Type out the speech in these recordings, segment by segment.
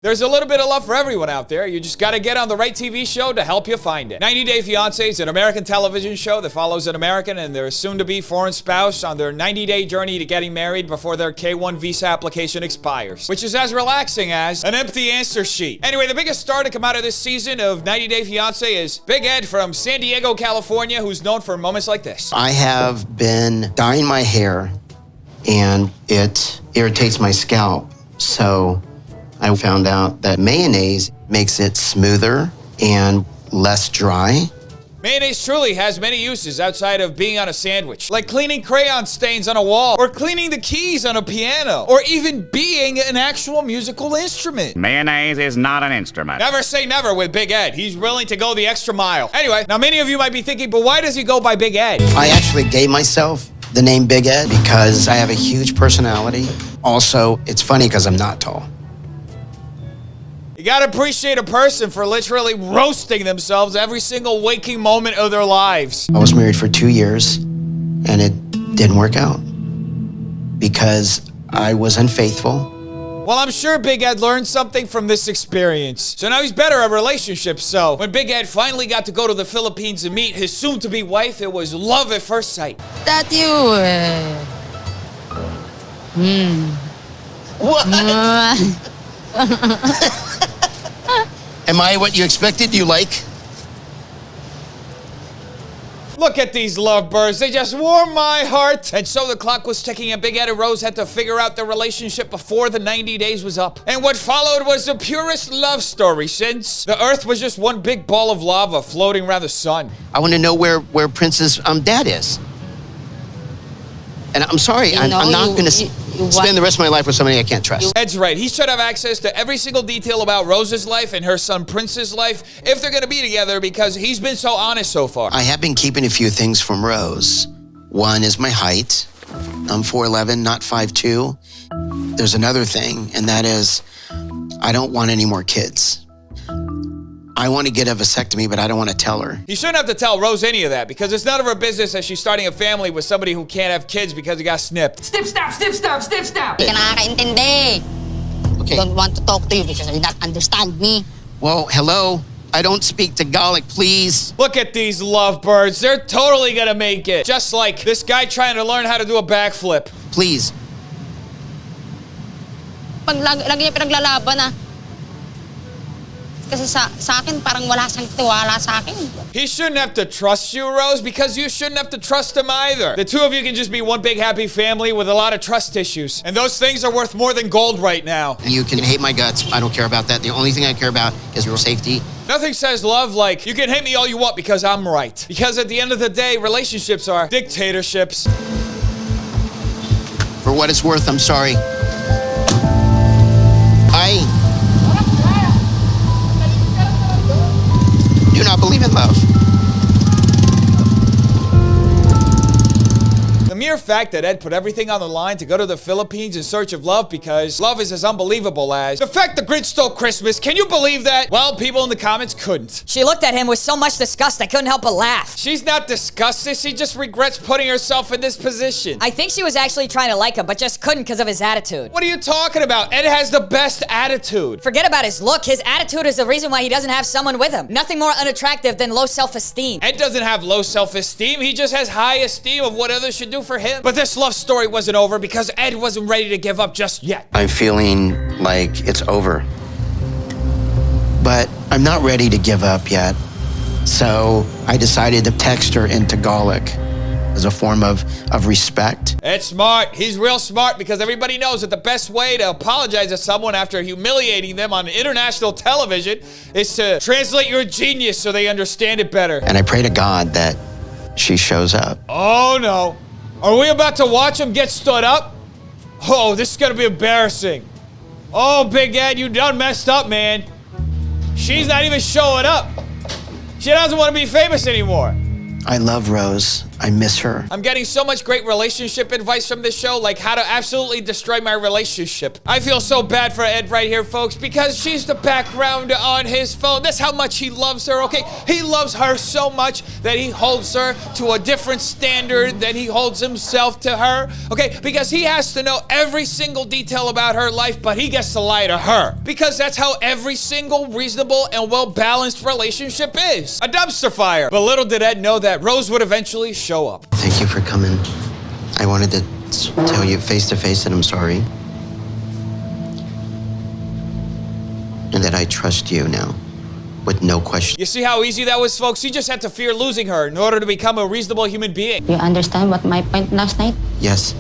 There's a little bit of love for everyone out there. You just got to get on the right TV show to help you find it. 90 Day Fiancé is an American television show that follows an American and their soon-to-be foreign spouse on their 90-day journey to getting married before their K-1 visa application expires, which is as relaxing as an empty answer sheet. Anyway, the biggest star to come out of this season of 90 Day Fiancé is Big Ed from San Diego, California, who's known for moments like this. I have been dyeing my hair and it irritates my scalp, so I found out that mayonnaise makes it smoother and less dry. Mayonnaise truly has many uses outside of being on a sandwich, like cleaning crayon stains on a wall, or cleaning the keys on a piano, or even being an actual musical instrument. Mayonnaise is not an instrument. Never say never with Big Ed. He's willing to go the extra mile. Anyway, now many of you might be thinking, but why does he go by Big Ed? I actually gave myself the name Big Ed because I have a huge personality. Also, it's funny because I'm not tall. You gotta appreciate a person for literally roasting themselves every single waking moment of their lives. I was married for 2 years and it didn't work out because I was unfaithful. Well, I'm sure Big Ed learned something from this experience. So now he's better at relationships. So when Big Ed finally got to go to the Philippines and meet his soon-to-be wife, it was love at first sight. That you. What? Am I what you expected? You like? Look at these lovebirds. They just warm my heart. And so the clock was ticking and Big Ed and Rose had to figure out their relationship before the 90 days was up. And what followed was the purest love story since the earth was just one big ball of lava floating around the sun. I want to know where Prince's dad is. And I'm sorry, I'm not going to spend the rest of my life with somebody I can't trust. Ed's right. He should have access to every single detail about Rose's life and her son Prince's life if they're going to be together because he's been so honest so far. I have been keeping a few things from Rose. One is my height. I'm 4'11", not 5'2". There's another thing, and that is I don't want any more kids. I want to get a vasectomy, but I don't want to tell her. You shouldn't have to tell Rose any of that because it's none of her business that she's starting a family with somebody who can't have kids because he got snipped. Snip, snap, snip, snap, snip, snap. Hindi ka nakakaintindi. Okay. Don't want to talk to you because you don't understand me. Well, hello? I don't speak Tagalog, please. Look at these lovebirds. They're totally gonna make it. Just like this guy trying to learn how to do a backflip. Please. Pag lagi niya pinaglalaban ah. Kasi sa akin, parang wala siyang tiwala sa akin. He shouldn't have to trust you, Rose, because you shouldn't have to trust him either. The two of you can just be one big happy family with a lot of trust issues. And those things are worth more than gold right now. You can hate my guts. I don't care about that. The only thing I care about is real safety. Nothing says love like, you can hate me all you want because I'm right. Because at the end of the day, relationships are dictatorships. For what it's worth, I'm sorry. I do not believe in love. The mere fact that Ed put everything on the line to go to the Philippines in search of love because love is as unbelievable as the fact the Grinch stole Christmas. Can you believe that? Well, people in the comments couldn't. She looked at him with so much disgust I couldn't help but laugh. She's not disgusted. She just regrets putting herself in this position. I think she was actually trying to like him, but just couldn't because of his attitude. What are you talking about? Ed has the best attitude. Forget about his look. His attitude is the reason why he doesn't have someone with him. Nothing more unattractive than low self-esteem. Ed doesn't have low self-esteem. He just has high esteem of what others should do for him. But this love story wasn't over because Ed wasn't ready to give up just yet. I'm feeling like it's over. But I'm not ready to give up yet. So I decided to text her in Tagalog as a form of respect. Ed's smart. He's real smart because everybody knows that the best way to apologize to someone after humiliating them on international television is to translate your genius so they understand it better. And I pray to God that she shows up. Oh no. Are we about to watch him get stood up? Oh, this is gonna be embarrassing. Oh, Big Ed, you done messed up, man. She's not even showing up. She doesn't want to be famous anymore. I love Rose, I miss her. I'm getting so much great relationship advice from this show, like how to absolutely destroy my relationship. I feel so bad for Ed right here, folks, because she's the background on his phone. That's how much he loves her, okay? He loves her so much that he holds her to a different standard than he holds himself to her, okay? Because he has to know every single detail about her life, but he gets to lie to her. Because that's how every single reasonable and well-balanced relationship is. A dumpster fire. But little did Ed know that Rose would eventually show up. Thank you for coming. I wanted to tell you face to face that I'm sorry. And that I trust you now, with no question. You see how easy that was, folks? He just had to fear losing her in order to become a reasonable human being. You understand what my point last night? Yes,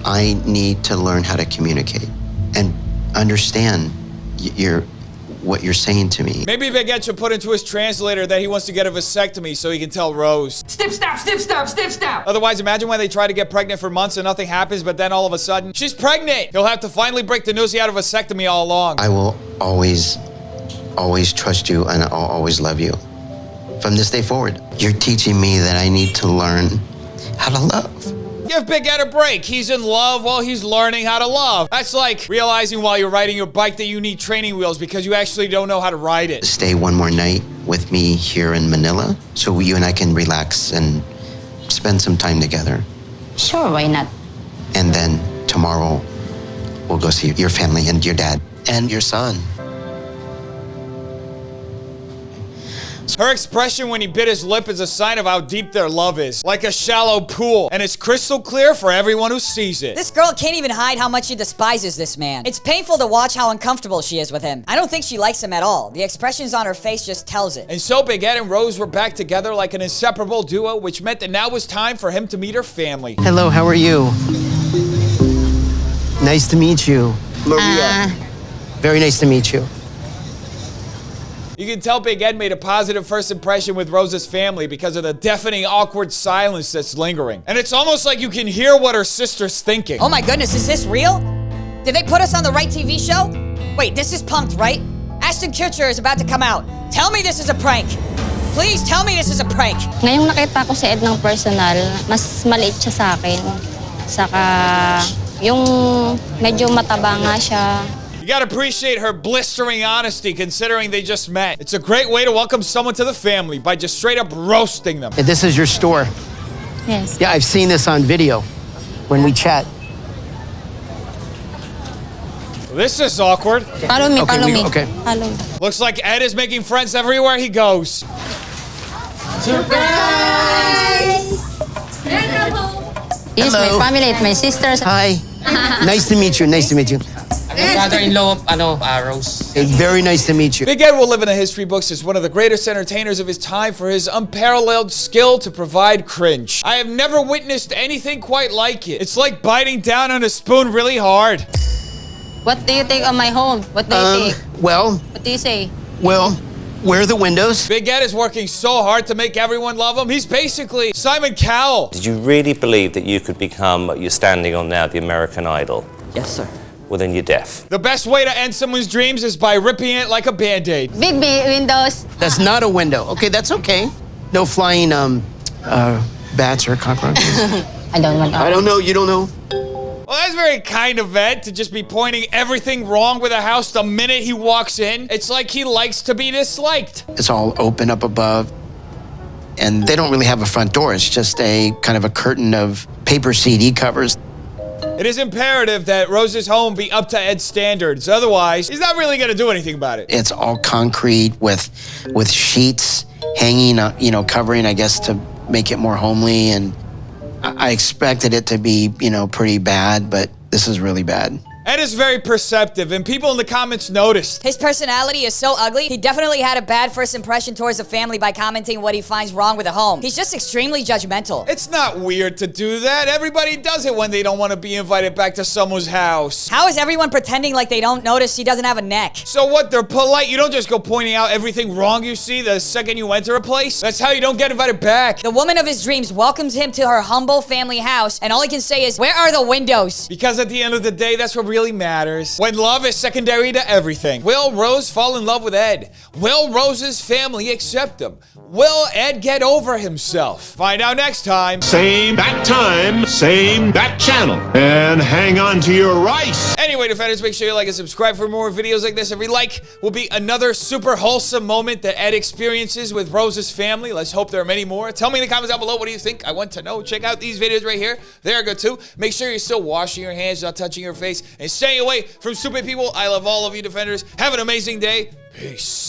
I need to learn how to communicate and understand what you're saying to me. Maybe Baguette should put into his translator that he wants to get a vasectomy so he can tell Rose. Snip, snap, snip, snap, snip, snap. Otherwise, imagine when they try to get pregnant for months and nothing happens, but then all of a sudden, she's pregnant. He'll have to finally break the news he had a vasectomy all along. I will always trust you, and I'll always love you. From this day forward, you're teaching me that I need to learn how to love. Give Baguette a break. He's in love while he's learning how to love. That's like realizing while you're riding your bike that you need training wheels because you actually don't know how to ride it. Stay one more night with me here in Manila so you and I can relax and spend some time together. Sure, why not? And then tomorrow, we'll go see your family and your dad and your son. Her expression when he bit his lip is a sign of how deep their love is. Like a shallow pool. And it's crystal clear for everyone who sees it. This girl can't even hide how much she despises this man. It's painful to watch how uncomfortable she is with him. I don't think she likes him at all. The expressions on her face just tells it. And so Baguette and Rose were back together like an inseparable duo, which meant that now was time for him to meet her family. Hello, how are you? Nice to meet you. Maria. Very nice to meet you. You can tell Baguette made a positive first impression with Rose's family because of the deafening, awkward silence that's lingering. And it's almost like you can hear what her sister's thinking. Oh my goodness, is this real? Did they put us on the right TV show? Wait, this is Punk'd, right? Ashton Kutcher is about to come out. Tell me this is a prank. Please tell me this is a prank. Ngayong nakita ko si Ed ng personal, mas maliit siya sa akin. Saka yung medyo mataba nga siya. You gotta appreciate her blistering honesty considering they just met. It's a great way to welcome someone to the family by just straight up roasting them. This is your store. Yes. Yeah, I've seen this on video when we chat. This is awkward. Follow me, follow me. Okay. Follow. Looks like Ed is making friends everywhere he goes. Yes, my Hello. family, my sisters. Hi. Nice to meet you. Nice to meet you. Brother-in-law of Rose. Very nice to meet you. Big Ed will live in the history books as one of the greatest entertainers of his time for his unparalleled skill to provide cringe. I have never witnessed anything quite like it. It's like biting down on a spoon really hard. What do you think of my home? What do you think? Well, What do you say? where are the windows? Big Ed is working so hard to make everyone love him. He's basically Simon Cowell. Did you really believe that you could become what you're standing on now, the American Idol? Yes, sir. Well, then you're deaf. The best way to end someone's dreams is by ripping it like a Band-Aid. Big windows. That's not a window. Okay, that's okay. No flying bats or cockroaches. I don't want I don't know. You don't know? Well, that's very kind of Ed to just be pointing everything wrong with a house the minute he walks in. It's like he likes to be disliked. It's all open up above. And they don't really have a front door. It's just a kind of a curtain of paper CD covers. It is imperative that Rose's home be up to Ed's standards. Otherwise, he's not really going to do anything about it. It's all concrete with sheets hanging, covering, I guess, to make it more homely. And I expected it to be, pretty bad, but this is really bad. Ed is very perceptive, and people in the comments noticed. His personality is so ugly, he definitely had a bad first impression towards the family by commenting what he finds wrong with the home. He's just extremely judgmental. It's not weird to do that. Everybody does it when they don't want to be invited back to someone's house. How is everyone pretending like they don't notice he doesn't have a neck? So what, they're polite? You don't just go pointing out everything wrong you see the second you enter a place? That's how you don't get invited back. The woman of his dreams welcomes him to her humble family house, and all he can say is, "Where are the windows?" Because at the end of the day, that's what really matters. When love is secondary to everything. Will Rose fall in love with Ed? Will Rose's family accept him? Will Ed get over himself? Find out next time. Same bat time, same bat channel. And hang on to your rice. Anyway, defenders, make sure you like and subscribe for more videos like this. Every like will be another super wholesome moment that Ed experiences with Rose's family. Let's hope there are many more. Tell me in the comments down below, what do you think? I want to know. Check out these videos right here. They're good too. Make sure you're still washing your hands, not touching your face, and staying away from stupid people. I love all of you, defenders. Have an amazing day. Peace.